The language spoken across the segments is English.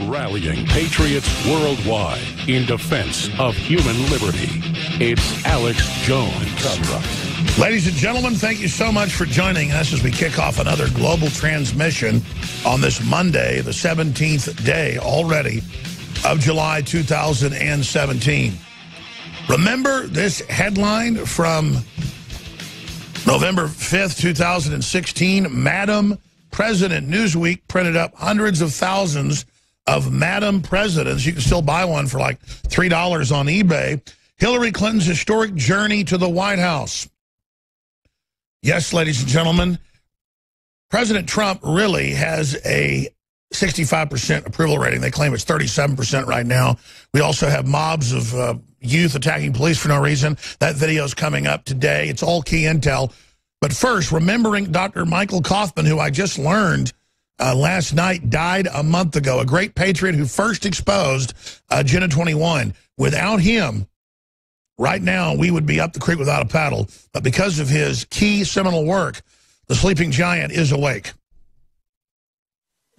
Rallying patriots worldwide in defense of human liberty. It's Alex Jones. Ladies and gentlemen, thank you so much for joining us as we kick off another global transmission on this Monday, the 17th day already of July 2017. Remember this headline from November 5th, 2016? Madam President. Newsweek printed up hundreds of thousands of Madam Presidents. You can still buy one for like $3 on eBay. Hillary Clinton's historic journey to the White House. Yes, ladies and gentlemen, President Trump really has a 65% approval rating. They claim it's 37% right now. We also have mobs of youth attacking police for no reason. That video is coming up today. It's all key intel. But first, remembering Dr. Michael Kaufman, who I just learned last night died a month ago, a great patriot who first exposed Agenda 21. Without him, right now, we would be up the creek without a paddle. But because of his key seminal work, the sleeping giant is awake.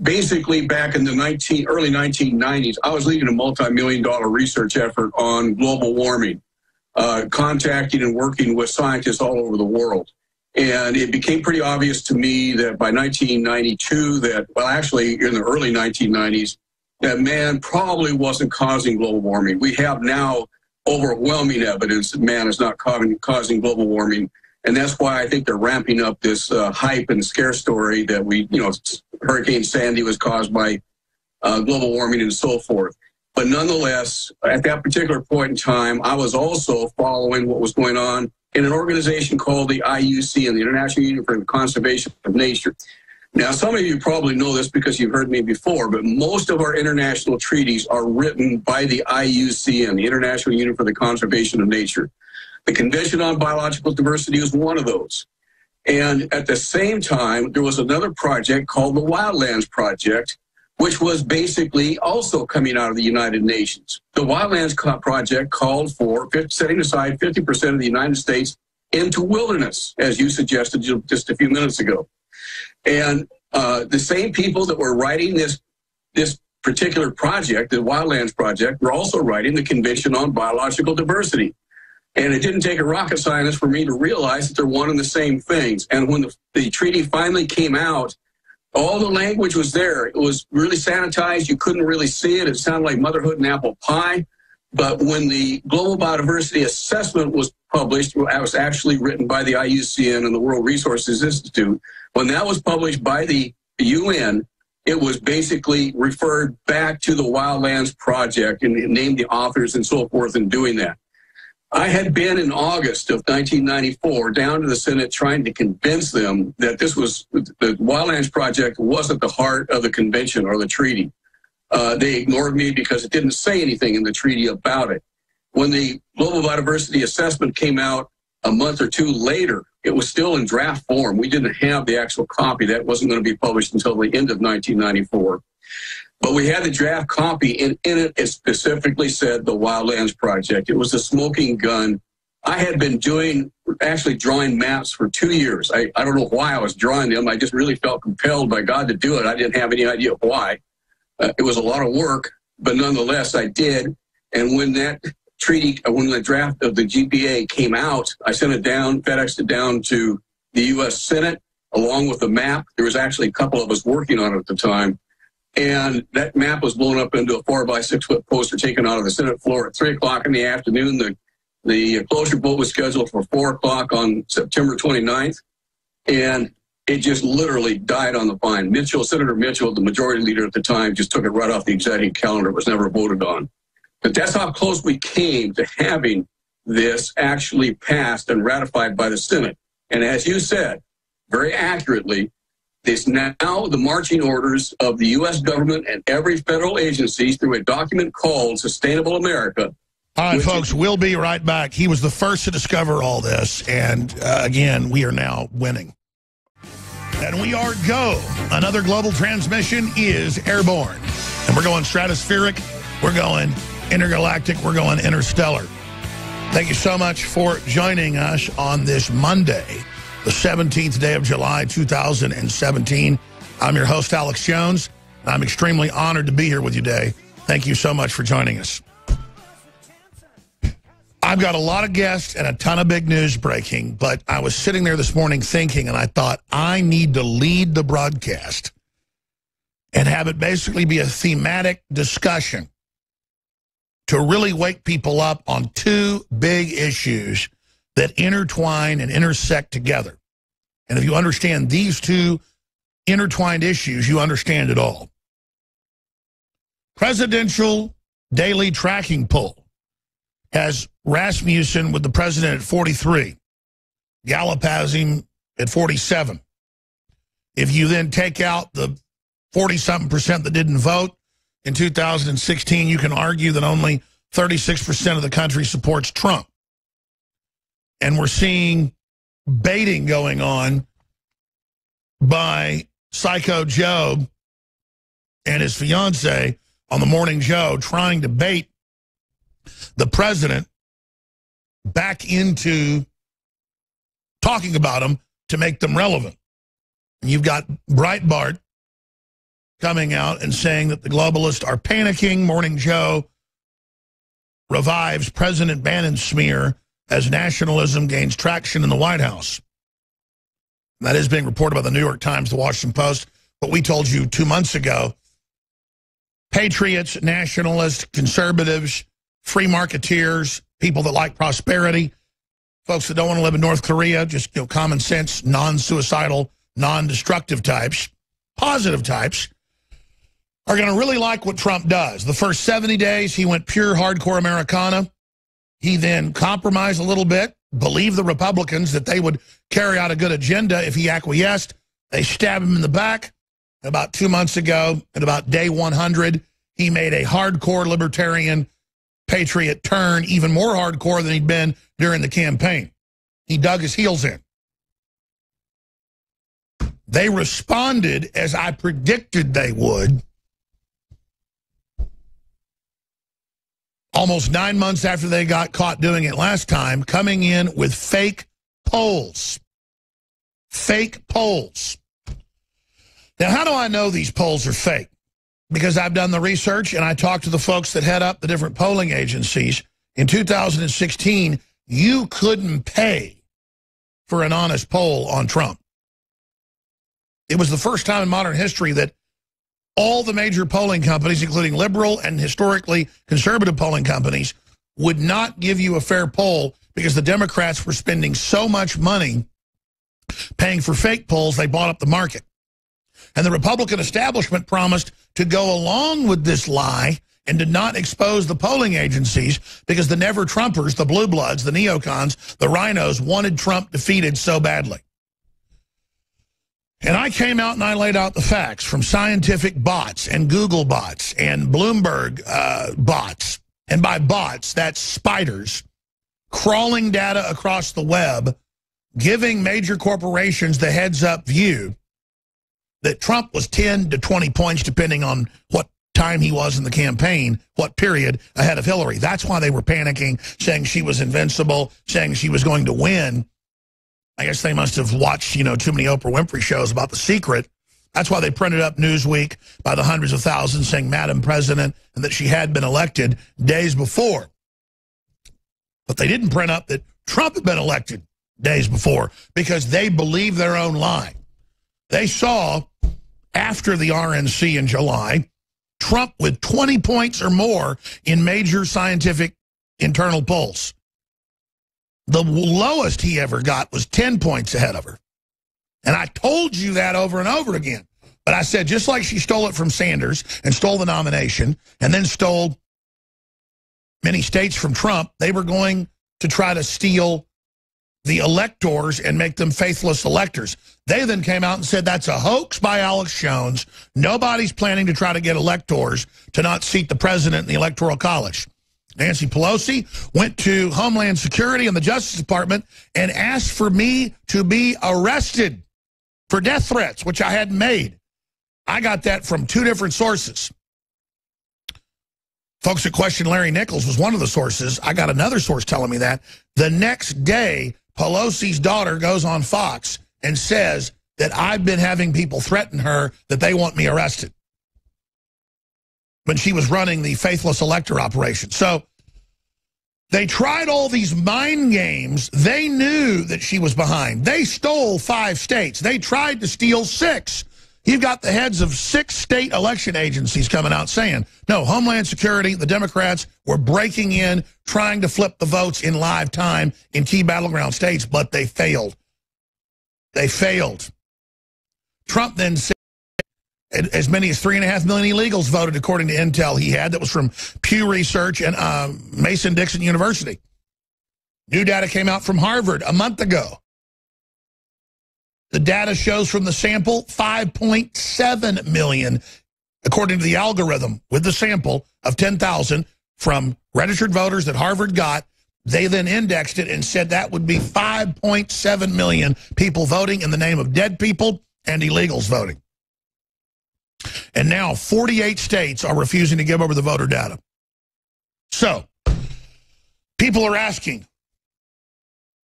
Basically, back in the early 1990s, I was leading a multi-million-dollar research effort on global warming, contacting and working with scientists all over the world. And it became pretty obvious to me that by 1992 that, well, actually in the early 1990s, that man probably wasn't causing global warming. We have now overwhelming evidence that man is not causing global warming. And that's why I think they're ramping up this hype and scare story that Hurricane Sandy was caused by global warming and so forth. But nonetheless, at that particular point in time, I was also following what was going on in an organization called the IUCN, the International Union for the Conservation of Nature. Now, some of you probably know this because you've heard me before, but most of our international treaties are written by the IUCN, the International Union for the Conservation of Nature. The Convention on Biological Diversity is one of those. And at the same time, there was another project called the Wildlands Project, which was basically also coming out of the United Nations. The Wildlands Project called for setting aside 50% of the United States into wilderness, as you suggested just a few minutes ago. And the same people that were writing this particular project, the Wildlands Project, were also writing the Convention on Biological Diversity. And it didn't take a rocket scientist for me to realize that they're one and the same things. And when the treaty finally came out, all the language was there. It was really sanitized. You couldn't really see it. It sounded like motherhood and apple pie. But when the Global Biodiversity Assessment was published, it was actually written by the IUCN and the World Resources Institute. When that was published by the UN, it was basically referred back to the Wildlands Project and named the authors and so forth in doing that. I had been in August of 1994 down to the Senate trying to convince them that the Wildlands Project wasn't the heart of the convention or the treaty. They ignored me because it didn't say anything in the treaty about it. When the Global Biodiversity Assessment came out a month or two later, it was still in draft form. We didn't have the actual copy. That wasn't going to be published until the end of 1994. But we had the draft copy, and in it specifically said the Wildlands Project. It was a smoking gun. I had been drawing maps for 2 years. I don't know why I was drawing them. I just really felt compelled by God to do it. I didn't have any idea why. It was a lot of work, but nonetheless, I did. And when that when the draft of the GPA came out, I sent it down, FedExed it down to the U.S. Senate, along with the map. There was actually a couple of us working on it at the time. And that map was blown up into a 4-by-6 foot poster taken out of the Senate floor at 3 o'clock in the afternoon. The closure vote was scheduled for 4 o'clock on September 29th. And it just literally died on the vine. Senator Mitchell, the majority leader at the time, just took it right off the executive calendar. It was never voted on. But that's how close we came to having this actually passed and ratified by the Senate. And as you said, very accurately, it's now the marching orders of the U.S. government and every federal agency through a document called Sustainable America. All right, folks, we'll be right back. He was the first to discover all this, and again, we are now winning. And we are go. Another global transmission is airborne. And we're going stratospheric, we're going intergalactic, we're going interstellar. Thank you so much for joining us on this Monday, the 17th day of July, 2017. I'm your host, Alex Jones. I'm extremely honored to be here with you today. Thank you so much for joining us. I've got a lot of guests and a ton of big news breaking, but I was sitting there this morning thinking, and I thought, I need to lead the broadcast and have it basically be a thematic discussion to really wake people up on two big issues that intertwine and intersect together. And if you understand these two intertwined issues, you understand it all. Presidential daily tracking poll has Rasmussen with the president at 43. Gallup has him at 47. If you then take out the 40-something% that didn't vote in 2016, you can argue that only 36% of the country supports Trump. And we're seeing baiting going on by Psycho Joe and his fiance on the Morning Joe, trying to bait the president back into talking about them to make them relevant. And you've got Breitbart coming out and saying that the globalists are panicking. Morning Joe revives President Bannon's smear as nationalism gains traction in the White House. That is being reported by the New York Times, the Washington Post. But we told you 2 months ago, patriots, nationalists, conservatives, free marketeers, people that like prosperity, folks that don't want to live in North Korea, just common sense, non-suicidal, non-destructive types, positive types, are going to really like what Trump does. The first 70 days, he went pure hardcore Americana. He then compromised a little bit, believed the Republicans that they would carry out a good agenda if he acquiesced. They stabbed him in the back. About 2 months ago, at about day 100, he made a hardcore libertarian patriot turn, even more hardcore than he'd been during the campaign. He dug his heels in. They responded as I predicted they would. Almost 9 months after they got caught doing it last time, coming in with fake polls. Fake polls. Now, how do I know these polls are fake? Because I've done the research and I talked to the folks that head up the different polling agencies. In 2016, you couldn't pay for an honest poll on Trump. It was the first time in modern history that all the major polling companies, including liberal and historically conservative polling companies, would not give you a fair poll because the Democrats were spending so much money paying for fake polls, they bought up the market. And the Republican establishment promised to go along with this lie and to not expose the polling agencies because the never-Trumpers, the blue bloods, the neocons, the rhinos wanted Trump defeated so badly. And I came out and I laid out the facts from scientific bots and Google bots and Bloomberg bots. And by bots, that's spiders crawling data across the web, giving major corporations the heads-up view that Trump was 10 to 20 points, depending on what time he was in the campaign, what period, ahead of Hillary. That's why they were panicking, saying she was invincible, saying she was going to win. I guess they must have watched, too many Oprah Winfrey shows about The Secret. That's why they printed up Newsweek by the hundreds of thousands saying Madam President and that she had been elected days before. But they didn't print up that Trump had been elected days before because they believed their own lie. They saw, after the RNC in July, Trump with 20 points or more in major scientific internal polls. The lowest he ever got was 10 points ahead of her. And I told you that over and over again. But I said, just like she stole it from Sanders and stole the nomination and then stole many states from Trump, they were going to try to steal the electors and make them faithless electors. They then came out and said that's a hoax by Alex Jones. Nobody's planning to try to get electors to not seat the president in the Electoral College. Nancy Pelosi went to Homeland Security and the Justice Department and asked for me to be arrested for death threats, which I hadn't made. I got that from two different sources. Folks that questioned Larry Nichols was one of the sources. I got another source telling me that. The next day, Pelosi's daughter goes on Fox and says that I've been having people threaten her that they want me arrested. when she was running the faithless elector operation. So they tried all these mind games. They knew that she was behind. They stole 5 states. They tried to steal 6. You've got the heads of 6 state election agencies coming out saying, no, Homeland Security, the Democrats were breaking in, trying to flip the votes in live time in key battleground states, but they failed. They failed. Trump then said as many as 3.5 million illegals voted, according to intel he had. That was from Pew Research and Mason-Dixon University. New data came out from Harvard a month ago. The data shows from the sample 5.7 million, according to the algorithm with the sample of 10,000 from registered voters that Harvard got. They then indexed it and said that would be 5.7 million people voting in the name of dead people and illegals voting. And now 48 states are refusing to give over the voter data. So, people are asking,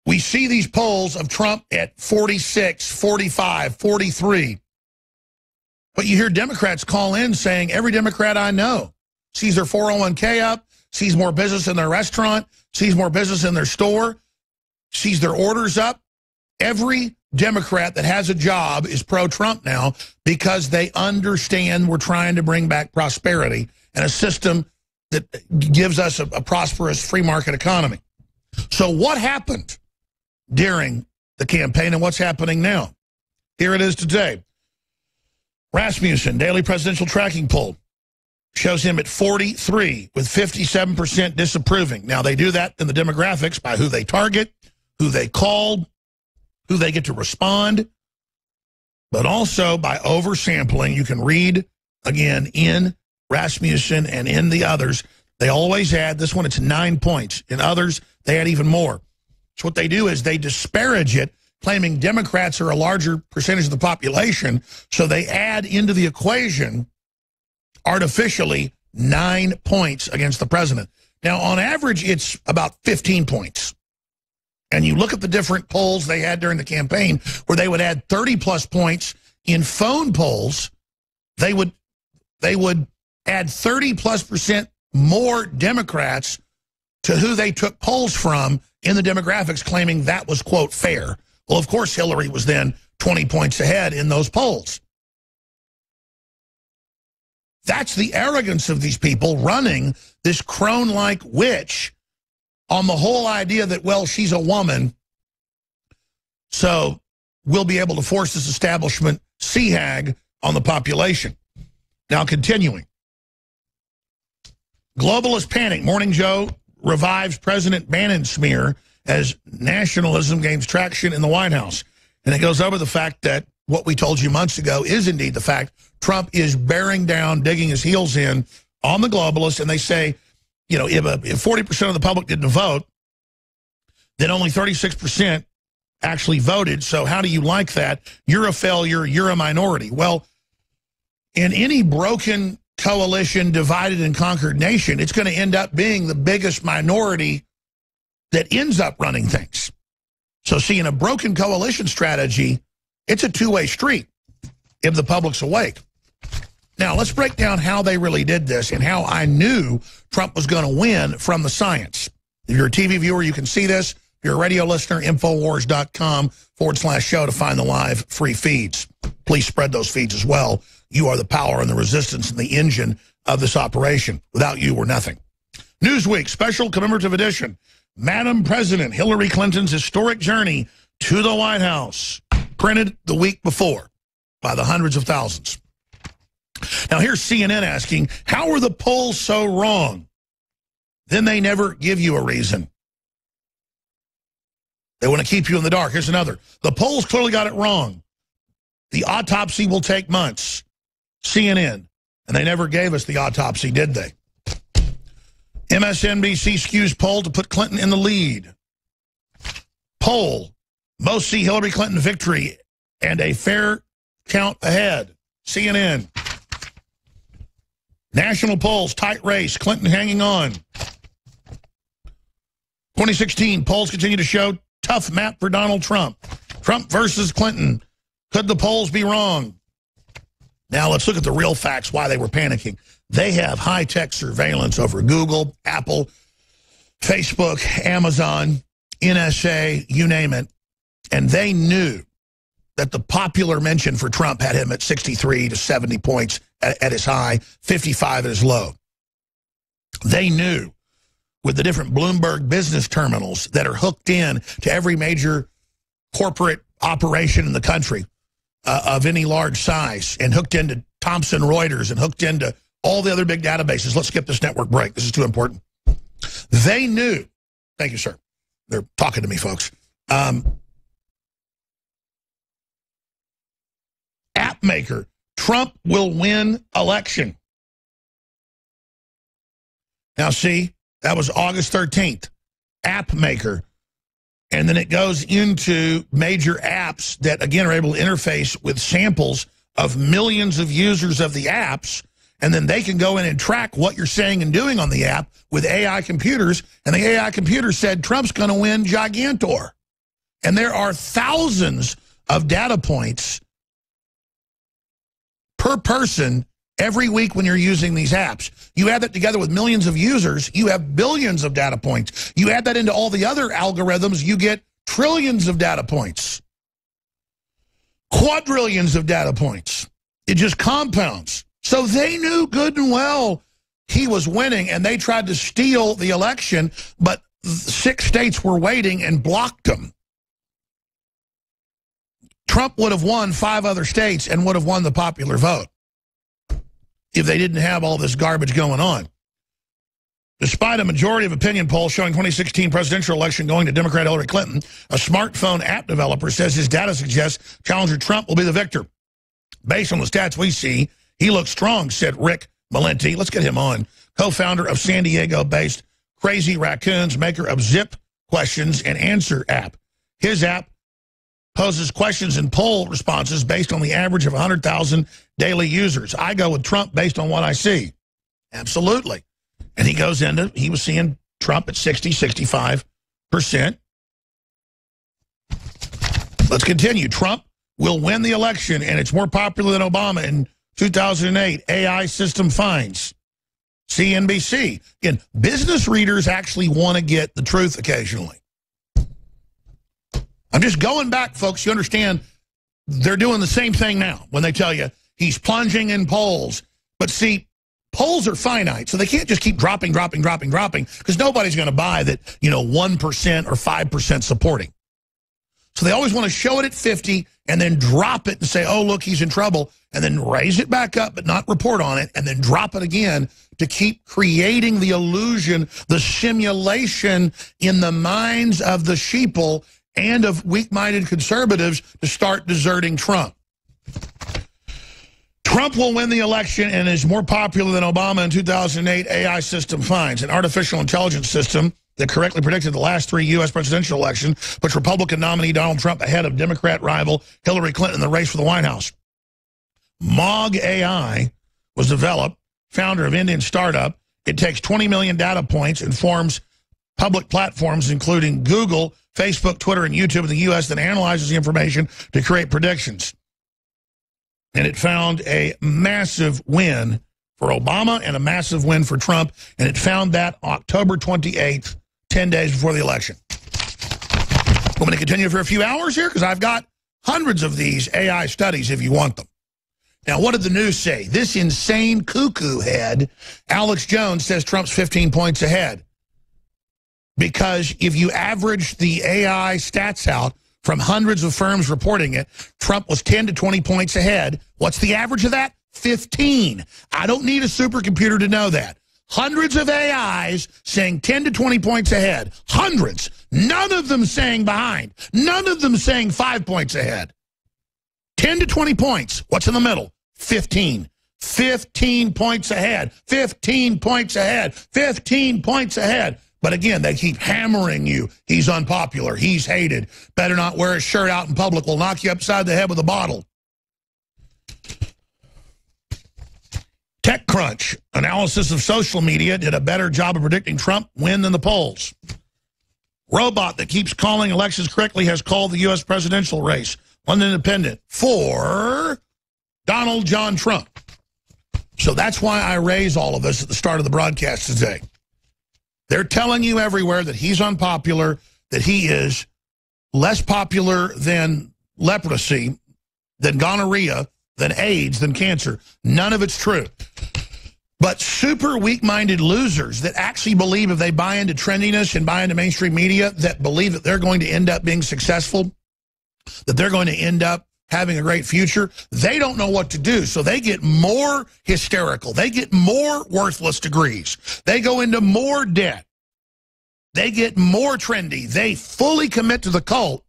we see these polls of Trump at 46, 45, 43. But you hear Democrats call in saying, every Democrat I know sees their 401k up, sees more business in their restaurant, sees more business in their store, sees their orders up. Every Democrat that has a job is pro-Trump now because they understand we're trying to bring back prosperity and a system that gives us a prosperous free market economy. So what happened during the campaign and what's happening now? Here it is today. Rasmussen, daily presidential tracking poll, shows him at 43 with 57% disapproving. Now, they do that in the demographics by who they target, who they called, who they get to respond, but also by oversampling. You can read, again, in Rasmussen and in the others. They always had, this one, it's 9 points. In others, they had even more. So what they do is they disparage it, claiming Democrats are a larger percentage of the population, so they add into the equation artificially 9 points against the president. Now, on average, it's about 15 points. And you look at the different polls they had during the campaign where they would add 30-plus points. In phone polls, they would add 30-plus% more Democrats to who they took polls from in the demographics, claiming that was, quote, fair. Well, of course, Hillary was then 20 points ahead in those polls. That's the arrogance of these people running this crone-like witch on the whole idea that, well, she's a woman, so we'll be able to force this establishment sea-hag on the population. Now, continuing. Globalist panic. Morning Joe revives President Bannon smear as nationalism gains traction in the White House. And it goes over the fact that what we told you months ago is indeed the fact. Trump is bearing down, digging his heels in on the globalists, and they say, you know, if 40% of the public didn't vote, then only 36% actually voted. So how do you like that? You're a failure. You're a minority. Well, in any broken coalition, divided and conquered nation, it's going to end up being the biggest minority that ends up running things. So see, in a broken coalition strategy, it's a two-way street if the public's awake. Now, let's break down how they really did this and how I knew Trump was going to win from the science. If you're a TV viewer, you can see this. If you're a radio listener, Infowars.com/show to find the live free feeds. Please spread those feeds as well. You are the power and the resistance and the engine of this operation. Without you, we're nothing. Newsweek, special commemorative edition. Madam President Hillary Clinton's historic journey to the White House. Printed the week before by the hundreds of thousands. Now, here's CNN asking, how are the polls so wrong? Then they never give you a reason. They want to keep you in the dark. Here's another. The polls clearly got it wrong. The autopsy will take months. CNN. And they never gave us the autopsy, did they? MSNBC skews poll to put Clinton in the lead. Poll. Most see Hillary Clinton victory and a fair count ahead. CNN. National polls, tight race, Clinton hanging on. 2016, polls continue to show tough map for Donald Trump. Trump versus Clinton. Could the polls be wrong? Now let's look at the real facts why they were panicking. They have high-tech surveillance over Google, Apple, Facebook, Amazon, NSA, you name it. And they knew that the popular mention for Trump had him at 63 to 70 points at his high, 55 at his low. They knew with the different Bloomberg business terminals that are hooked in to every major corporate operation in the country of any large size and hooked into Thomson Reuters and hooked into all the other big databases. Let's skip this network break. This is too important. They knew. Thank you, sir. They're talking to me, folks. App maker, Trump will win election. Now, see, that was August 13th. App maker. And then it goes into major apps that, again, are able to interface with samples of millions of users of the apps. And then they can go in and track what you're saying and doing on the app with AI computers. And the AI computer said Trump's going to win gigantor. And there are thousands of data points per person every week when you're using these apps. You add that together with millions of users, you have billions of data points. You add that into all the other algorithms, you get trillions of data points. Quadrillions of data points. It just compounds. So they knew good and well he was winning, and they tried to steal the election, but 6 states were waiting and blocked them. Trump would have won 5 other states and would have won the popular vote if they didn't have all this garbage going on. Despite a majority of opinion polls showing 2016 presidential election going to Democrat Hillary Clinton, a smartphone app developer says his data suggests challenger Trump will be the victor. Based on the stats we see, he looks strong, said Rick Malenti. Let's get him on. Co-founder of San Diego-based Crazy Raccoons, maker of Zip Questions and Answer app. His app poses questions and poll responses based on the average of 100,000 daily users. I go with Trump based on what I see. Absolutely. And he goes into, he was seeing Trump at 60, 65%. Let's continue. Trump will win the election, and it's more popular than Obama in 2008. AI system finds. CNBC. Again, business readers actually want to get the truth occasionally. I'm just going back, folks. You understand, they're doing the same thing now when they tell you he's plunging in polls. But see, polls are finite, so they can't just keep dropping, because nobody's going to buy that, 1% or 5% supporting. So they always want to show it at 50 and then drop it and say, oh, look, he's in trouble, and then raise it back up but not report on it, and then drop it again to keep creating the illusion, the simulation in the minds of the sheeple and of weak-minded conservatives to start deserting Trump. Trump will win the election and is more popular than Obama in 2008, AI system finds. An artificial intelligence system that correctly predicted the last 3 U.S. presidential elections puts Republican nominee Donald Trump ahead of Democrat rival Hillary Clinton in the race for the White House. Mog AI was developed, founder of Indian startup. It takes 20 million data points and forms public platforms, including Google, Facebook, Twitter, and YouTube in the U.S. that analyzes the information to create predictions. And it found a massive win for Obama and a massive win for Trump, and it found that October 28th, 10 days before the election. I'm going to continue for a few hours here because I've got hundreds of these AI studies if you want them. Now, what did the news say? This insane cuckoo head, Alex Jones, says Trump's 15 points ahead. Because if you average the AI stats out from hundreds of firms reporting it, Trump was 10 to 20 points ahead. What's the average of that? 15. I don't need a supercomputer to know that. Hundreds of AIs saying 10 to 20 points ahead. Hundreds. None of them saying behind. None of them saying 5 points ahead. 10 to 20 points. What's in the middle? 15. 15 points ahead. 15 points ahead. 15 points ahead. But again, they keep hammering you. He's unpopular. He's hated. Better not wear his shirt out in public. We'll knock you upside the head with a bottle. TechCrunch analysis of social media did a better job of predicting Trump win than the polls. Robot that keeps calling elections correctly has called the U.S. presidential race. One independent for Donald John Trump. So that's why I raise all of this at the start of the broadcast today. They're telling you everywhere that he's unpopular, that he is less popular than leprosy, than gonorrhea, than AIDS, than cancer. None of it's true. But super weak-minded losers that actually believe if they buy into trendiness and buy into mainstream media, that believe that they're going to end up being successful, that they're going to end up having a great future, they don't know what to do. So they get more hysterical. They get more worthless degrees. They go into more debt. They get more trendy. They fully commit to the cult,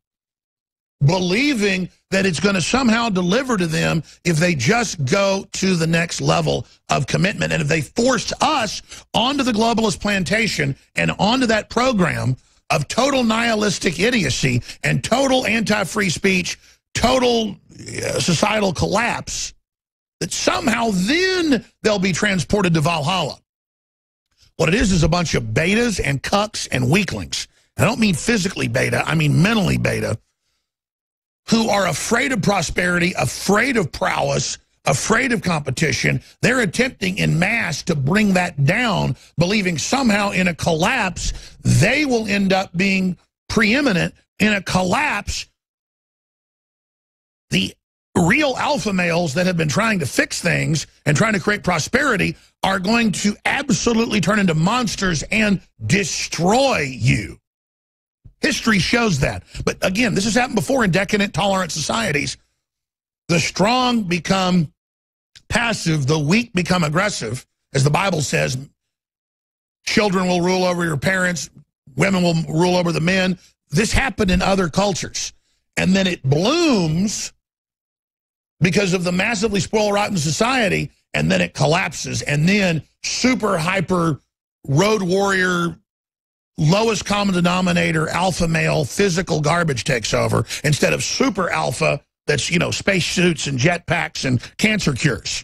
believing that it's going to somehow deliver to them if they just go to the next level of commitment. And if they forced us onto the globalist plantation and onto that program of total nihilistic idiocy and total anti-free speech, total societal collapse, that somehow then they'll be transported to Valhalla. What it is a bunch of betas and cucks and weaklings. I don't mean physically beta, I mean mentally beta, who are afraid of prosperity, afraid of prowess, afraid of competition. They're attempting in mass to bring that down, believing somehow in a collapse, they will end up being preeminent. In a collapse, the real alpha males that have been trying to fix things and trying to create prosperity are going to absolutely turn into monsters and destroy you. History shows that. But again, this has happened before in decadent, tolerant societies. The strong become passive, the weak become aggressive. As the Bible says, children will rule over your parents, women will rule over the men. This happened in other cultures. And then it blooms because of the massively spoiled rotten society, and then it collapses. And then super hyper road warrior, lowest common denominator, alpha male, physical garbage takes over instead of super alpha that's, you know, spacesuits and jetpacks and cancer cures.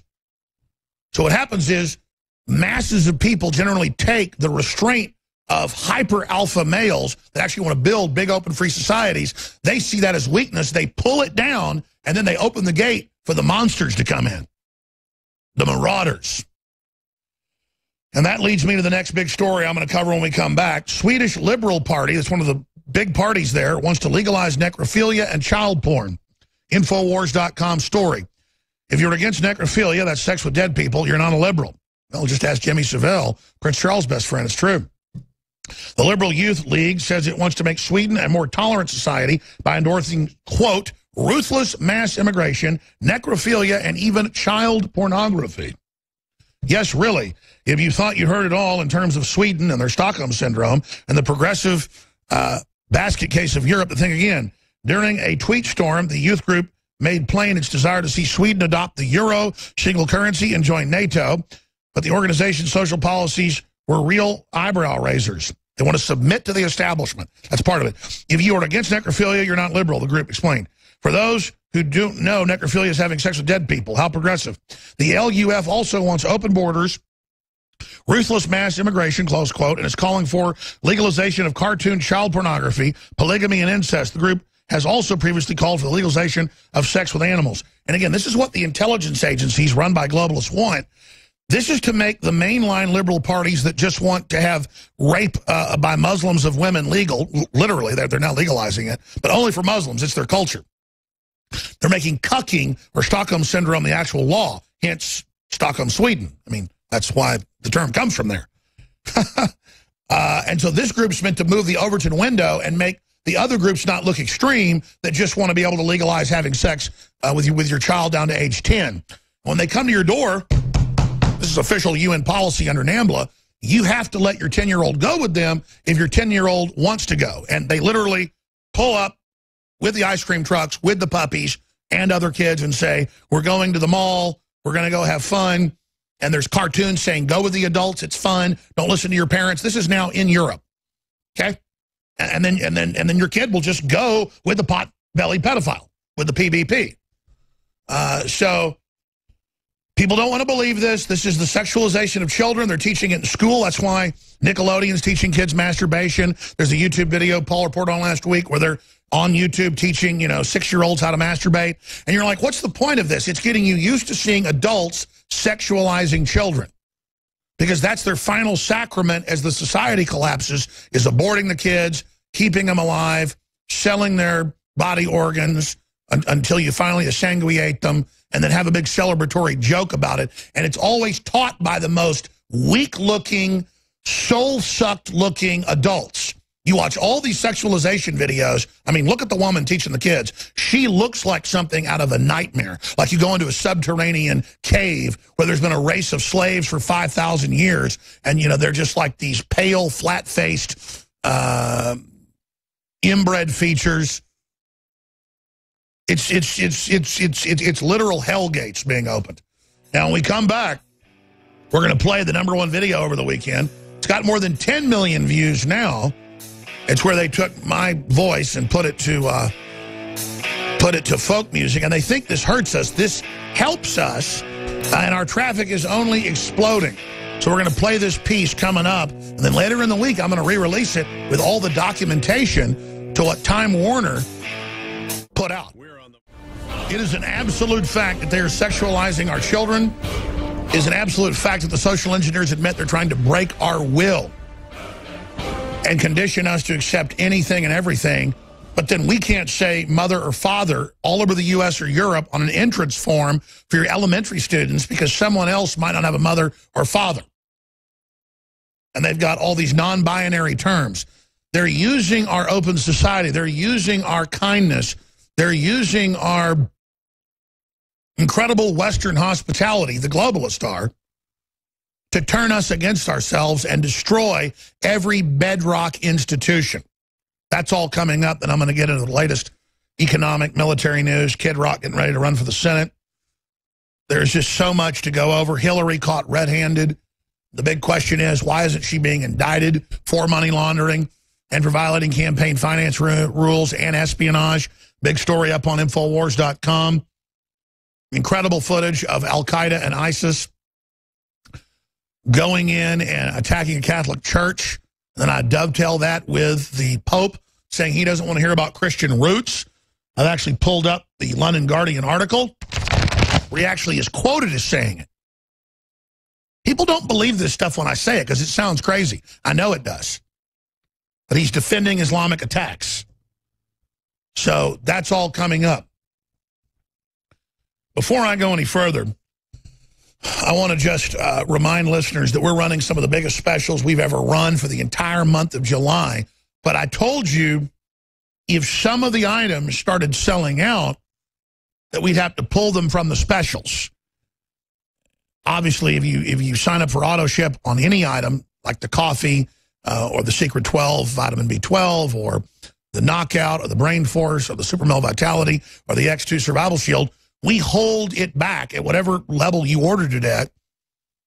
So what happens is masses of people generally take the restraint of hyper alpha males that actually want to build big open free societies. They see that as weakness. They pull it down, and then they open the gate for the monsters to come in, the marauders. And that leads me to the next big story I'm going to cover when we come back. Swedish Liberal Party, that's one of the big parties there, wants to legalize necrophilia and child porn. Infowars.com story. If you're against necrophilia, that's sex with dead people, you're not a liberal. Well, just ask Jimmy Savile, Prince Charles' best friend. It's true. The Liberal Youth League says it wants to make Sweden a more tolerant society by endorsing, quote, ruthless mass immigration, necrophilia, and even child pornography. Yes, really. If you thought you heard it all in terms of Sweden and their Stockholm Syndrome and the progressive basket case of Europe, the thing again, during a tweet storm, the youth group made plain its desire to see Sweden adopt the euro, single currency, and join NATO. But the organization's social policies were real eyebrow raisers. They want to submit to the establishment. That's part of it. If you are against necrophilia, you're not liberal, the group explained. For those who don't know, necrophilia is having sex with dead people. How progressive. The LUF also wants open borders, ruthless mass immigration, close quote, and is calling for legalization of cartoon child pornography, polygamy, and incest. The group has also previously called for the legalization of sex with animals. And again, this is what the intelligence agencies run by globalists want. This is to make the mainline liberal parties that just want to have rape by Muslims of women legal. Literally, they're now legalizing it, but only for Muslims. It's their culture. They're making cucking or Stockholm Syndrome the actual law, hence Stockholm, Sweden. I mean, that's why the term comes from there. And so this group's meant to move the Overton window and make the other groups not look extreme that just want to be able to legalize having sex with your child down to age 10. When they come to your door, this is official UN policy under NAMBLA, you have to let your 10-year-old go with them if your 10-year-old wants to go. And they literally pull up with the ice cream trucks, with the puppies, and other kids and say, we're going to the mall, we're going to go have fun. And there's cartoons saying, go with the adults, it's fun, don't listen to your parents. This is now in Europe, okay? And then your kid will just go with the pot-bellied pedophile, with the PBP. So people don't want to believe this. This is the sexualization of children. They're teaching it in school. That's why Nickelodeon's teaching kids masturbation. There's a YouTube video Paul reported on last week where they're on YouTube teaching, 6-year-olds how to masturbate. And you're like, what's the point of this? It's getting you used to seeing adults sexualizing children. Because that's their final sacrament as the society collapses, is aborting the kids, keeping them alive, selling their body organs until you finally sanguinate them, and then have a big celebratory joke about it. And it's always taught by the most weak-looking, soul-sucked-looking adults. You watch all these sexualization videos. I mean, look at the woman teaching the kids. She looks like something out of a nightmare. Like you go into a subterranean cave where there's been a race of slaves for 5,000 years, and, they're just like these pale, flat-faced, inbred features. It's literal hell gates being opened. Now, when we come back, we're going to play the #1 video over the weekend. It's got more than 10 million views now. It's where they took my voice and put it to folk music, and they think this hurts us. This helps us, and our traffic is only exploding. So we're going to play this piece coming up, and then later in the week, I'm going to re-release it with all the documentation to what Time Warner put out. It is an absolute fact that they are sexualizing our children. It is an absolute fact that the social engineers admit they're trying to break our will and condition us to accept anything and everything. But then we can't say mother or father all over the U.S. or Europe on an entrance form for your elementary students because someone else might not have a mother or father. And they've got all these non-binary terms. They're using our open society. They're using our kindness. They're using our incredible Western hospitality, the globalists are, to turn us against ourselves and destroy every bedrock institution. That's all coming up, and I'm going to get into the latest economic, military news. Kid Rock getting ready to run for the Senate. There's just so much to go over. Hillary caught red-handed. The big question is, why isn't she being indicted for money laundering and for violating campaign finance rules and espionage? Big story up on Infowars.com. Incredible footage of Al-Qaeda and ISIS going in and attacking a Catholic church. Then I dovetail that with the Pope saying he doesn't want to hear about Christian roots. I've actually pulled up the London Guardian article where he actually is quoted as saying it. People don't believe this stuff when I say it because it sounds crazy. I know it does. But he's defending Islamic attacks. So that's all coming up. Before I go any further, I want to just remind listeners that we're running some of the biggest specials we've ever run for the entire month of July. But I told you if some of the items started selling out, that we'd have to pull them from the specials. Obviously, if you sign up for auto ship on any item, like the coffee or the Secret 12, vitamin B12, or the Knockout or the Brain Force or the Super Male Vitality or the X2 Survival Shield, we hold it back at whatever level you ordered it at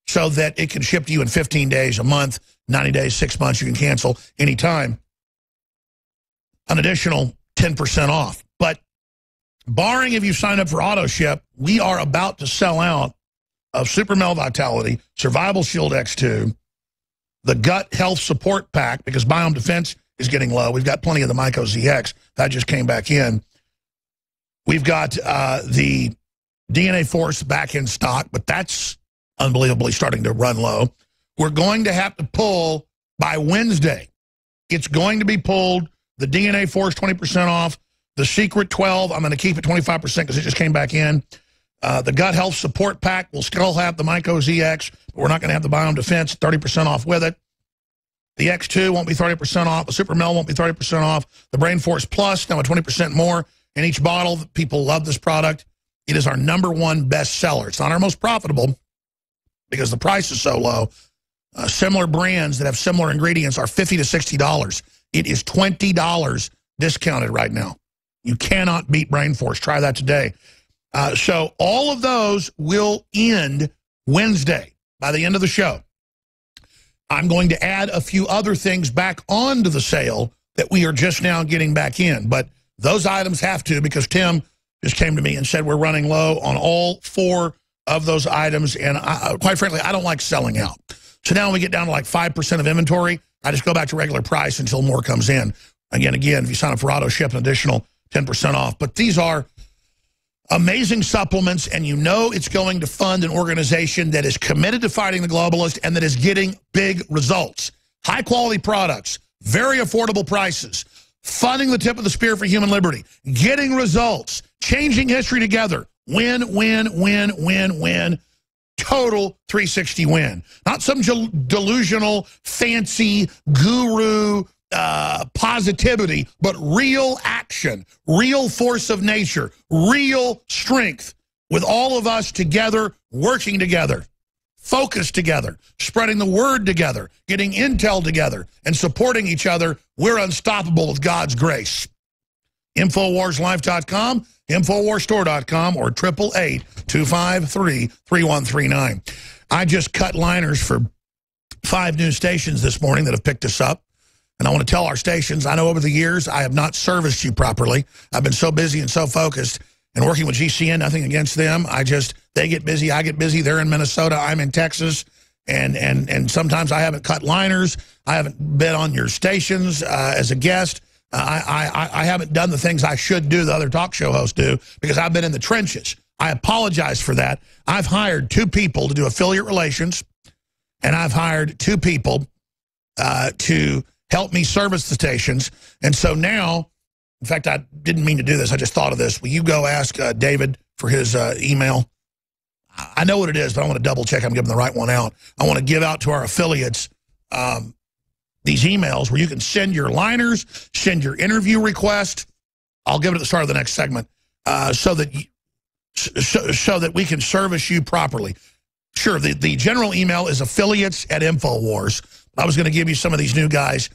so that it can ship to you in 15 days, a month, 90 days, 6 months. You can cancel anytime. An additional 10% off. But barring if you sign up for auto ship, we are about to sell out of Super Male Vitality, Survival Shield X2, the Gut Health Support Pack, because Biome Defense is getting low. We've got plenty of the Myco ZX. That just came back in. We've got the DNA Force back in stock, but that's unbelievably starting to run low. We're going to have to pull by Wednesday. It's going to be pulled. The DNA Force 20% off. The Secret 12, I'm going to keep it 25% because it just came back in. The Gut Health Support Pack will still have the Myco ZX, but we're not going to have the Biome Defense, 30% off with it. The X2 won't be 30% off. The Super Male won't be 30% off. The Brain Force Plus, now at 20% more in each bottle. People love this product. It is our #1 best seller. It's not our most profitable because the price is so low. Similar brands that have similar ingredients are $50 to $60. It is $20 discounted right now. You cannot beat Brain Force. Try that today. So all of those will end Wednesday by the end of the show. I'm going to add a few other things back onto the sale that we are just now getting back in. But those items have to, because Tim just came to me and said we're running low on all 4 of those items. And quite frankly, I don't like selling out. So now when we get down to like 5% of inventory, I just go back to regular price until more comes in. Again, if you sign up for auto ship, an additional 10% off. But these are amazing supplements, and you know it's going to fund an organization that is committed to fighting the globalist and that is getting big results. High-quality products, very affordable prices, funding the tip of the spear for human liberty, getting results, changing history together. Win, win, win, win, win. Total 360 win. Not some delusional, fancy, guru positivity, but real action, real force of nature, real strength, with all of us together, working together, focused together, spreading the word together, getting intel together, and supporting each other. We're unstoppable with God's grace. InfoWarsLife.com, InfoWarsStore.com, or 888-253-3139. I just cut liners for 5 new stations this morning that have picked us up. And I want to tell our stations, I know over the years I have not serviced you properly. I've been so busy and so focused and working with GCN, nothing against them. They get busy, I get busy. They're in Minnesota, I'm in Texas. And sometimes I haven't cut liners. I haven't been on your stations as a guest. I haven't done the things I should do, the other talk show hosts do, because I've been in the trenches. I apologize for that. I've hired 2 people to do affiliate relations, and I've hired 2 people to help me service the stations. And so now, in fact, I didn't mean to do this. I just thought of this. Will you go ask David for his email? I know what it is, but I want to double check I'm giving the right one out. I want to give out to our affiliates these emails where you can send your liners, send your interview request. I'll give it at the start of the next segment so that we can service you properly. Sure, the general email is affiliates@Infowars. I was going to give you some of these new guys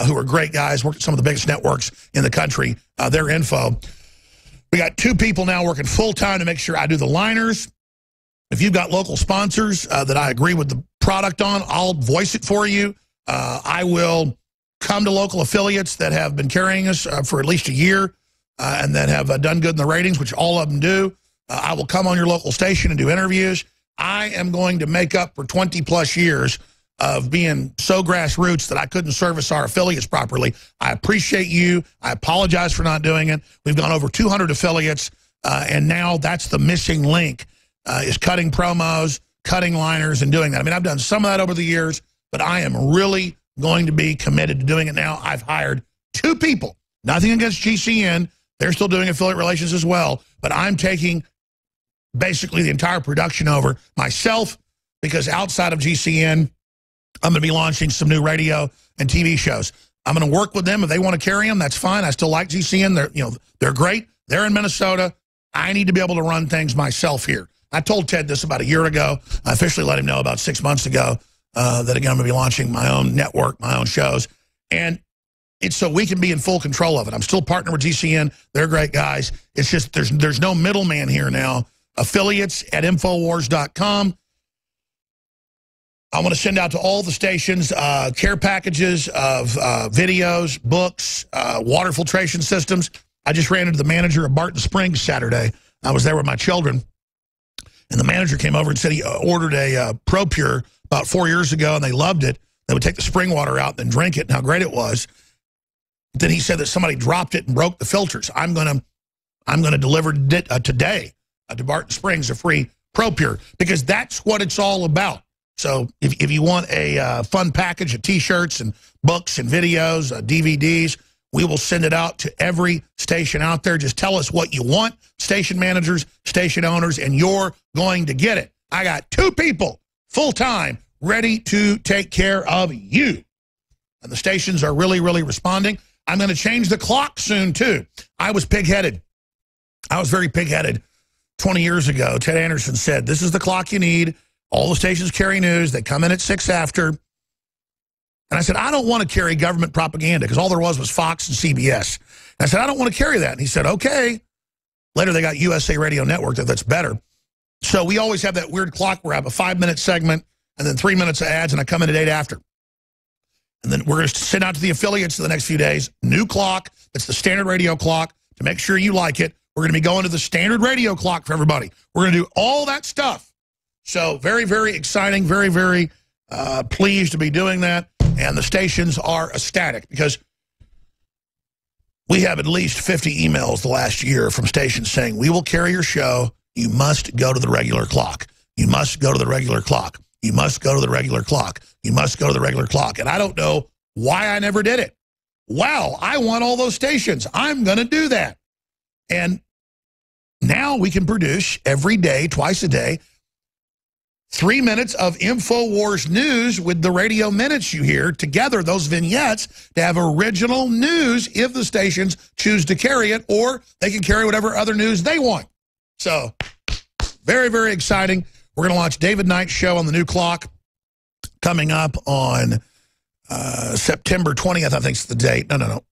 who are great guys, work at some of the biggest networks in the country, their info. We got 2 people now working full-time to make sure I do the liners. If you've got local sponsors that I agree with the product on, I'll voice it for you. I will come to local affiliates that have been carrying us for at least a year and that have done good in the ratings, which all of them do. I will come on your local station and do interviews. I am going to make up for 20-plus years of being so grassroots that I couldn't service our affiliates properly. I appreciate you. I apologize for not doing it. We've gone over 200 affiliates, and now that's the missing link, is cutting promos, cutting liners, and doing that. I mean, I've done some of that over the years, but I am really going to be committed to doing it now. I've hired 2 people. Nothing against GCN. They're still doing affiliate relations as well, but I'm taking basically the entire production over myself, because outside of GCN, I'm going to be launching some new radio and TV shows. I'm going to work with them. If they want to carry them, that's fine. I still like GCN. They're great. They're in Minnesota. I need to be able to run things myself here. I told Ted this about a year ago. I officially let him know about 6 months ago that, again, I'm going to be launching my own network, my own shows. And it's so we can be in full control of it. I'm still partnered with GCN. They're great guys. It's just there's no middleman here now. Affiliates@Infowars.com. I want to send out to all the stations care packages of videos, books, water filtration systems. I just ran into the manager of Barton Springs Saturday. I was there with my children, and the manager came over and said he ordered a ProPure about 4 years ago, and they loved it. They would take the spring water out and then drink it, and how great it was. Then he said that somebody dropped it and broke the filters. I'm gonna deliver it today to Barton Springs, a free ProPure, because that's what it's all about. So if you want a fun package of T-shirts and books and videos, DVDs, we will send it out to every station out there. Just tell us what you want, station managers, station owners, and you're going to get it. I got 2 people full-time ready to take care of you. And the stations are really, really responding. I'm going to change the clock soon, too. I was pig-headed. I was very pig-headed 20 years ago. Ted Anderson said, this is the clock you need. All the stations carry news. They come in at 6 after. And I said, I don't want to carry government propaganda, because all there was Fox and CBS. And I said, I don't want to carry that. And he said, okay. Later, they got USA Radio Network that's better. So we always have that weird clock where I have a 5-minute segment and then 3 minutes of ads, and I come in at 8 after. And then we're going to send out to the affiliates in the next few days. New clock. That's the standard radio clock to make sure you like it. We're going to be going to the standard radio clock for everybody. We're going to do all that stuff. So very, very exciting, very, very pleased to be doing that. And the stations are ecstatic, because We have at least 50 emails the last year from stations saying, we will carry your show. You must go to the regular clock. You must go to the regular clock. You must go to the regular clock. You must go to the regular clock. And I don't know why I never did it. Well, I want all those stations. I'm going to do that. And now we can produce every day, twice a day, 3 minutes of InfoWars news with the radio minutes you hear together, those vignettes, to have original news if the stations choose to carry it, or they can carry whatever other news they want. So, very, very exciting. We're going to launch David Knight's show on the new clock coming up on September 20th, I think is the date. No.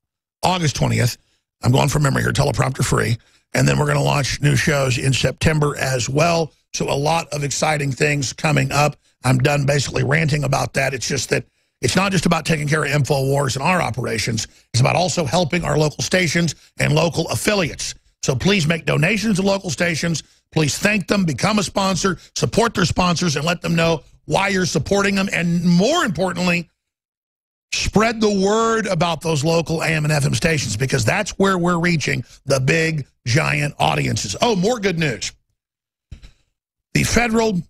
August 20th. I'm going from memory here, teleprompter free. And then we're going to launch new shows in September as well. So a lot of exciting things coming up. I'm done basically ranting about that. It's just that it's not just about taking care of InfoWars and our operations. It's about also helping our local stations and local affiliates. So please make donations to local stations. Please thank them, become a sponsor, support their sponsors, and let them know why you're supporting them. And more importantly, spread the word about those local AM and FM stations, because that's where we're reaching the big, giant audiences. Oh, more good news. The Federal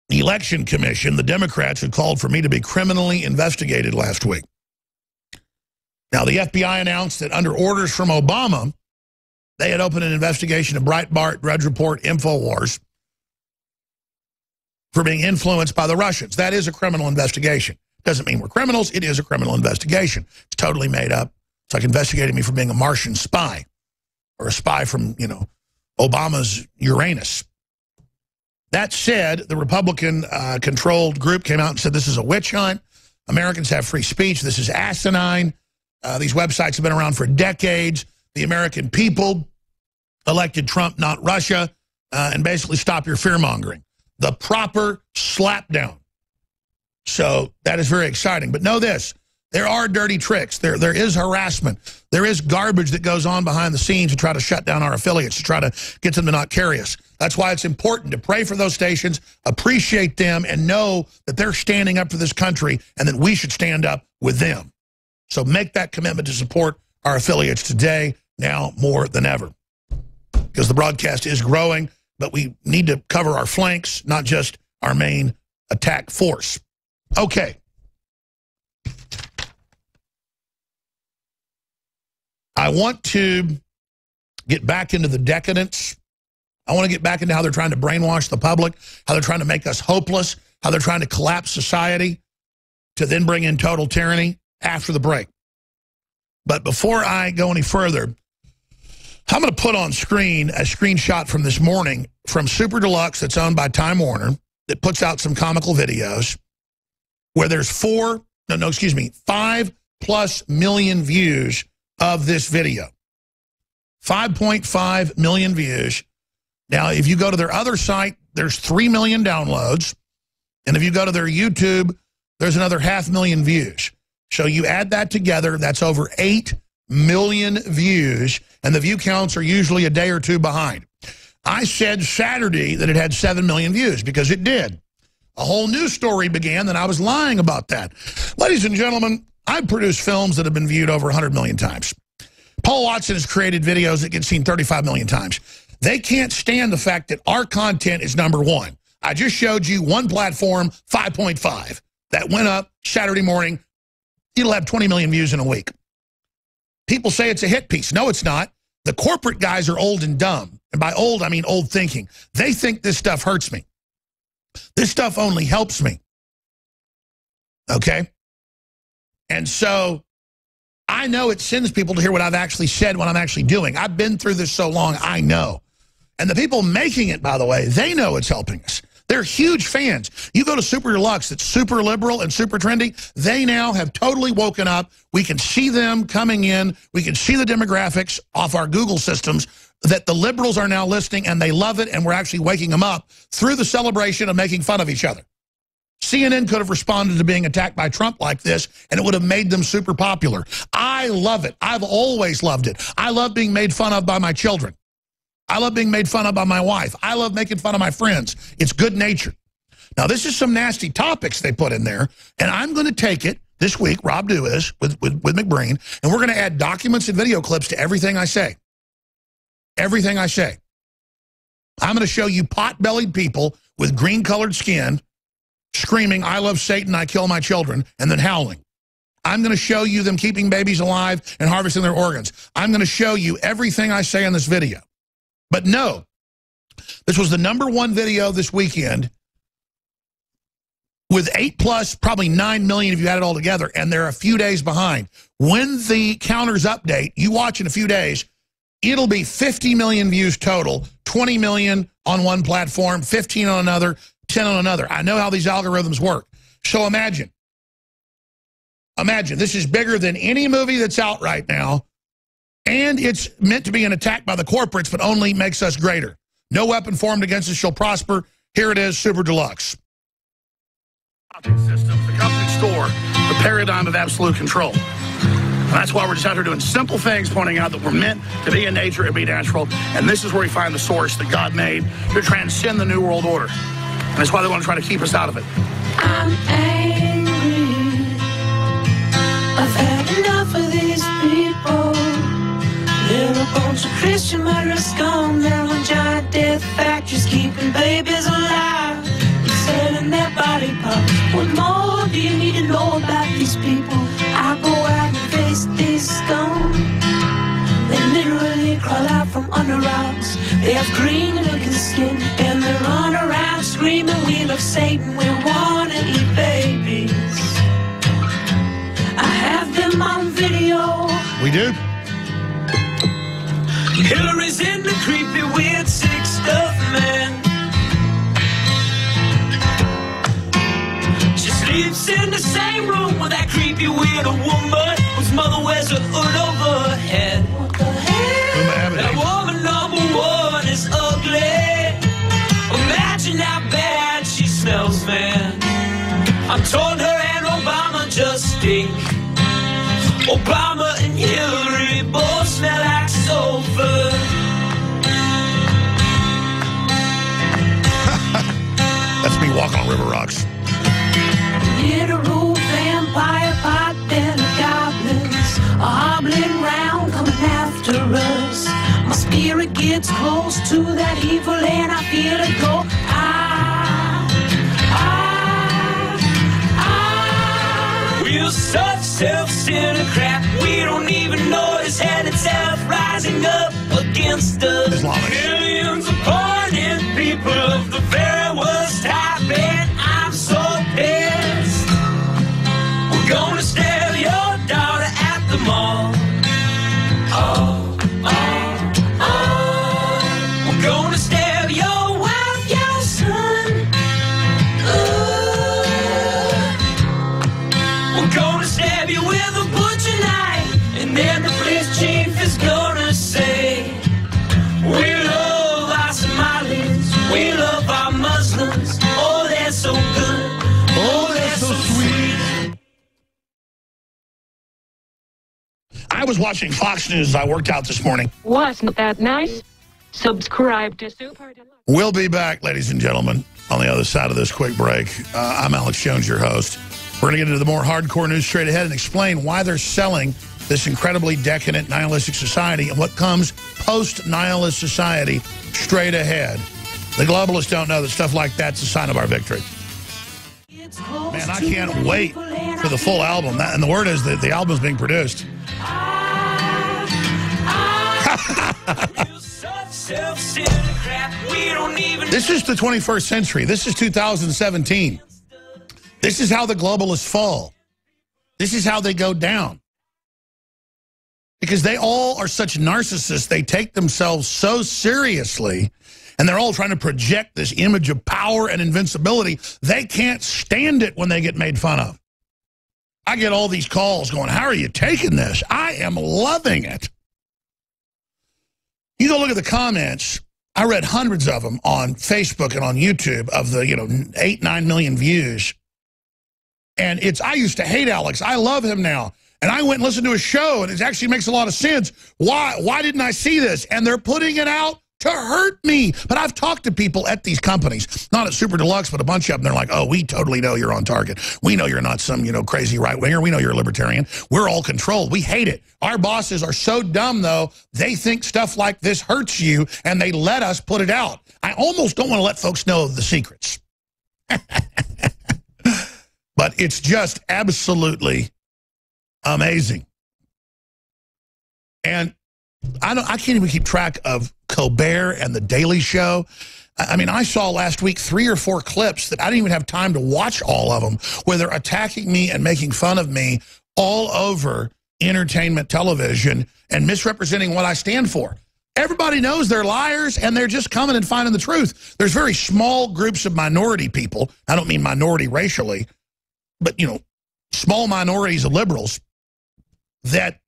Election Commission, the Democrats, had called for me to be criminally investigated last week. Now, the FBI announced that under orders from Obama, they had opened an investigation of Breitbart, Drudge Report, InfoWars for being influenced by the Russians. That is a criminal investigation. Doesn't mean we're criminals. It is a criminal investigation. It's totally made up. It's like investigating me for being a Martian spy or a spy from, Obama's Uranus. That said, the Republican-controlled group came out and said this is a witch hunt. Americans have free speech. This is asinine. These websites have been around for decades. The American people elected Trump, not Russia, and basically stop your fear-mongering. The proper slapdown. So that is very exciting. But know this, there are dirty tricks. There is harassment. There is garbage that goes on behind the scenes to try to shut down our affiliates, to try to get them to not carry us. That's why it's important to pray for those stations, appreciate them, and know that they're standing up for this country and that we should stand up with them. So make that commitment to support our affiliates today, now more than ever. Because the broadcast is growing, but we need to cover our flanks, not just our main attack force. Okay. I want to get back into the decadence. I want to get back into how they're trying to brainwash the public, how they're trying to make us hopeless, how they're trying to collapse society to then bring in total tyranny after the break. But before I go any further, I'm going to put on screen a screenshot from this morning from Super Deluxe that's owned by Time Warner that puts out some comical videos where there's 5+ million views of this video. 5.5 million views. Now, if you go to their other site, there's 3 million downloads. And if you go to their YouTube, there's another 500,000 views. So you add that together, that's over 8 million views. And the view counts are usually a day or two behind. I said Saturday that it had 7 million views because it did. A whole news story began, and I was lying about that. Ladies and gentlemen, I've produced films that have been viewed over 100 million times. Paul Watson has created videos that get seen 35 million times. They can't stand the fact that our content is #1. I just showed you one platform, 5.5. That went up Saturday morning. It'll have 20 million views in a week. People say it's a hit piece. No, it's not. The corporate guys are old and dumb. And by old, I mean old thinking. They think this stuff hurts me. This stuff only helps me. Okay? And so I know it sends people to hear what I've actually said, what I'm actually doing. I've been through this so long, I know. And the people making it, by the way, they know it's helping us. They're huge fans. You go to Super Deluxe, it's super liberal and super trendy. They now have totally woken up. We can see them coming in. We can see the demographics off our Google systems that the liberals are now listening, and they love it, and we're actually waking them up through the celebration of making fun of each other. CNN could have responded to being attacked by Trump like this, and it would have made them super popular. I love it. I've always loved it. I love being made fun of by my children. I love being made fun of by my wife. I love making fun of my friends. It's good nature. Now, this is some nasty topics they put in there, and I'm going to take it this week, Rob Dew is, with McBreen, and we're going to add documents and video clips to everything I say. Everything I say. I'm going to show you pot-bellied people with green-colored skin screaming, "I love Satan, I kill my children," and then howling. I'm going to show you them keeping babies alive and harvesting their organs. I'm going to show you everything I say in this video. But no, this was the #1 video this weekend with 8+, probably 9 million if you add it all together, and they're a few days behind. When the counters update, you watch in a few days, it'll be 50 million views total, 20 million on one platform, 15 on another, 10 on another. I know how these algorithms work. So imagine, this is bigger than any movie that's out right now, and it's meant to be an attack by the corporates, but only makes us greater. No weapon formed against us shall prosper. Here it is, Super Deluxe. Systems, the company store, the paradigm of absolute control. And that's why we're just out here doing simple things, pointing out that we're meant to be in nature and be natural. And this is where we find the source that God made to transcend the New World Order. And that's why they want to try to keep us out of it. I'm angry. I've had enough of these people. They're a bunch of Christian murderers scum. They're on giant death factories keeping babies alive. Selling their body parts. What more do you need to know about these people? I go out and face these scum. They literally crawl out from under rocks. They have green looking skin and they run around screaming, "We love Satan, we wanna eat babies." I have them on video. We do. Hillary's in the creepy, weird, sick stuff, man. Sleeps in the same room with that creepy weird woman whose mother wears a hood over her head. What the hell? That woman #1 is ugly. Imagine how bad she smells, man. I'm told her and Obama just stink. Obama and Hillary both smell like sulfur. That's me walking on river rocks. Literal vampire pot-bellied goblins are hobbling round coming after us. My spirit gets close to that evil and I feel it go. We're such self-centered crap. We don't even notice hell itself rising up against us. Islamic. Millions of pointed people of the very worst type, and I'm so pissed. We're gonna steal your daughter at the mall. We're gonna steal your wife, your son. We're gonna stab you with a butcher knife, and then the police chief is gonna say, "We love our Somalis, we love our Muslims. Oh, they're so good. Oh, they're so sweet." I was watching Fox News as I worked out this morning. Wasn't that nice? Subscribe to Super Deluxe. We'll be back, ladies and gentlemen, on the other side of this quick break. I'm Alex Jones, your host. We're going to get into the more hardcore news straight ahead and explain why they're selling this incredibly decadent nihilistic society and what comes post-nihilist society straight ahead. The globalists don't know that stuff like that's a sign of our victory. Man, I can't wait for the full album. And the word is that the album's being produced. This is the 21st century. This is 2017. This is how the globalists fall. This is how they go down. Because they all are such narcissists. They take themselves so seriously, and they're all trying to project this image of power and invincibility. They can't stand it when they get made fun of. I get all these calls going, "How are you taking this?" I am loving it. You go look at the comments. I read hundreds of them on Facebook and on YouTube of the 8-9 million views. And I used to hate Alex. I love him now. And I went and listened to his show, and it actually makes a lot of sense. Why didn't I see this? And they're putting it out to hurt me. But I've talked to people at these companies, not at Super Deluxe, but a bunch of them. They're like, oh, we totally know you're on target. We know you're not some, crazy right-winger. We know you're a libertarian. We're all controlled. We hate it. Our bosses are so dumb, though, they think stuff like this hurts you, and they let us put it out. I almost don't want to let folks know the secrets. But it's just absolutely amazing. And I can't even keep track of Colbert and The Daily Show. I mean, I saw last week 3 or 4 clips that I didn't even have time to watch all of them, where they're attacking me and making fun of me all over entertainment television and misrepresenting what I stand for. Everybody knows they're liars, and they're just coming and finding the truth. There's very small groups of minority people. I don't mean minority racially, but, small minorities of liberals that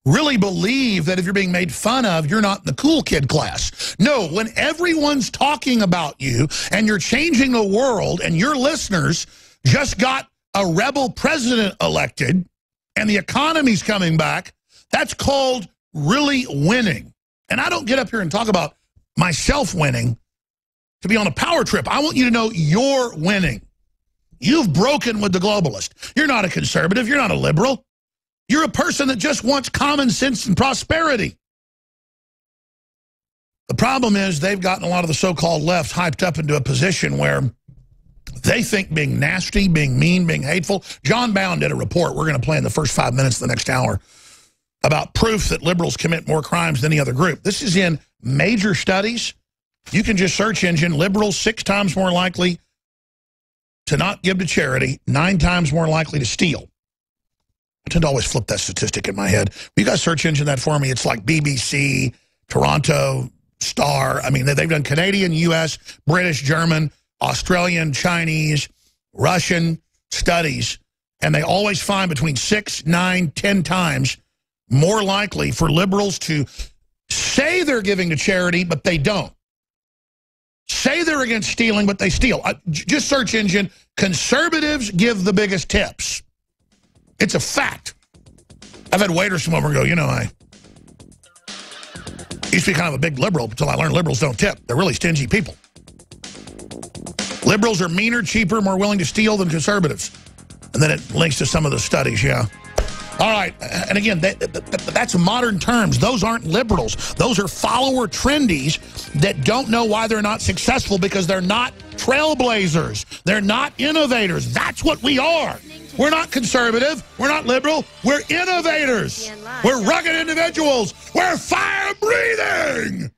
really believe that if you're being made fun of, you're not in the cool kid class. No, when everyone's talking about you and you're changing the world and your listeners just got a rebel president elected and the economy's coming back, that's called really winning. And I don't get up here and talk about myself winning to be on a power trip. I want you to know you're winning. You've broken with the globalist. You're not a conservative. You're not a liberal. You're a person that just wants common sense and prosperity. The problem is they've gotten a lot of the so-called left hyped up into a position where they think being nasty, being mean, being hateful. John Bound did a report we're going to play in the first 5 minutes of the next hour about proof that liberals commit more crimes than any other group. This is in major studies. You can just search engine, liberals 6 times more likely to not give to charity, 9 times more likely to steal. I tend to always flip that statistic in my head. You guys search engine that for me. It's like BBC, Toronto, Star. I mean, they've done Canadian, U.S., British, German, Australian, Chinese, Russian studies, and they always find between 6, 9, 10 times more likely for liberals to say they're giving to charity, but they don't. Say they're against stealing, but they steal. Just search engine, conservatives give the biggest tips. It's a fact. I've had waiters come over and go, I used to be kind of a big liberal until I learned liberals don't tip. They're really stingy people. Liberals are meaner, cheaper, more willing to steal than conservatives. And then it links to some of the studies, yeah. All right, and again, that's modern terms. Those aren't liberals. Those are follower trendies that don't know why they're not successful because they're not trailblazers. They're not innovators. That's what we are. We're not conservative. We're not liberal. We're innovators. We're rugged individuals. We're fire-breathing.